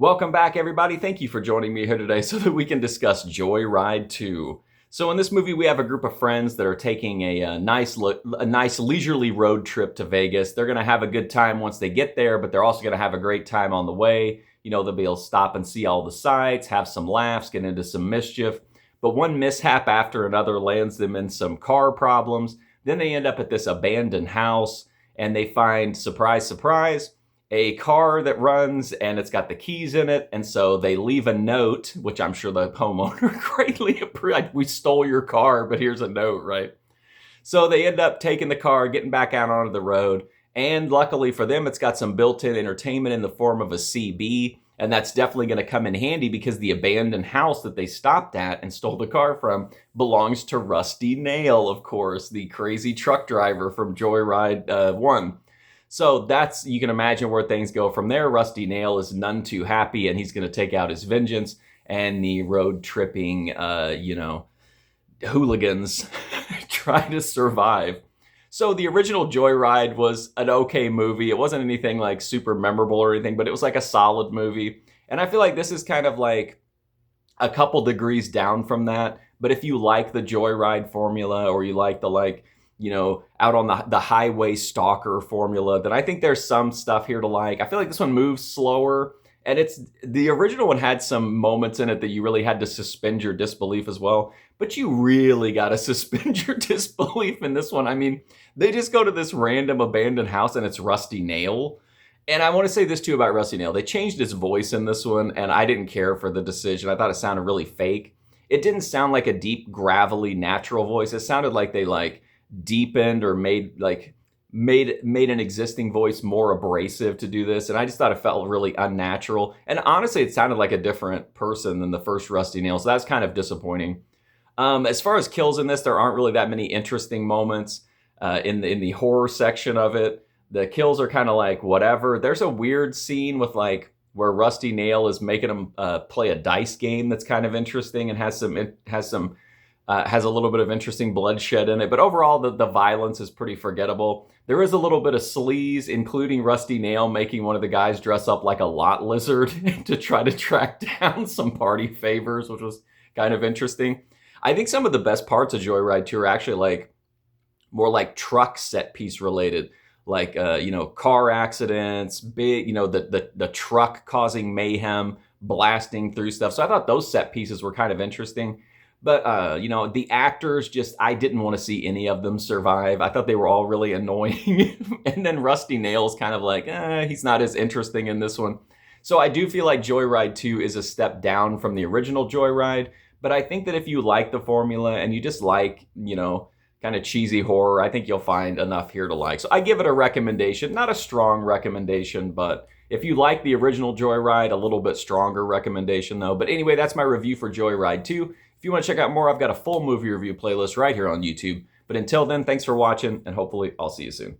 Welcome back, everybody. Thank you for joining me here today so that we can discuss Joyride 2. So in this movie, we have a group of friends that are taking a nice leisurely road trip to Vegas. They're going to have a good time once they get there, but they're also going to have a great time on the way. You know, they'll be able to stop and see all the sights, have some laughs, get into some mischief. But one mishap after another lands them in some car problems. Then they end up at this abandoned house and they find, surprise, surprise, a car that runs and it's got the keys in it. And so they leave a note, which I'm sure the homeowner greatly approved. We stole your car, but here's a note, right? So they end up taking the car, getting back out onto the road. And luckily for them, it's got some built-in entertainment in the form of a CB. And that's definitely going to come in handy because the abandoned house that they stopped at and stole the car from belongs to Rusty Nail, of course, the crazy truck driver from Joyride 1. So that's, you can imagine where things go from there. Rusty Nail is none too happy and he's going to take out his vengeance, and the road tripping, hooligans try to survive. So the original Joyride was an okay movie. It wasn't anything like super memorable or anything, but it was like a solid movie. And I feel like this is kind of like a couple degrees down from that. But if you like the Joyride formula, or you like the out on the highway stalker formula, then I think there's some stuff here to like. I feel like this one moves slower, and the original one had some moments in it that you really had to suspend your disbelief as well. But you really got to suspend your disbelief in this one. I mean, they just go to this random abandoned house and it's Rusty Nail. And I want to say this too about Rusty Nail. They changed his voice in this one, and I didn't care for the decision. I thought it sounded really fake. It didn't sound like a deep, gravelly, natural voice. It sounded like they deepened or made an existing voice more abrasive to do this, and I just thought it felt really unnatural. And honestly, it sounded like a different person than the first Rusty Nail, so that's kind of disappointing. As far as kills in this, there aren't really that many interesting moments in the horror section of it. The kills are kind of like whatever. There's a weird scene with where Rusty Nail is making him play a dice game that's kind of interesting and has a little bit of interesting bloodshed in it. But overall, the violence is pretty forgettable. There is a little bit of sleaze, including Rusty Nail making one of the guys dress up like a lot lizard to try to track down some party favors, which was kind of interesting. I think some of the best parts of Joyride 2 are actually more like truck set piece related. Car accidents, big, the truck causing mayhem, blasting through stuff. So I thought those set pieces were kind of interesting. But, the actors I didn't want to see any of them survive. I thought they were all really annoying. And then Rusty Nail's kind of he's not as interesting in this one. So I do feel like Joyride 2 is a step down from the original Joyride. But I think that if you like the formula and you just like, kind of cheesy horror, I think you'll find enough here to like. So I give it a recommendation, not a strong recommendation, but if you like the original Joyride, a little bit stronger recommendation though. But anyway, that's my review for Joyride 2. If you want to check out more, I've got a full movie review playlist right here on YouTube. But until then, thanks for watching, and hopefully I'll see you soon.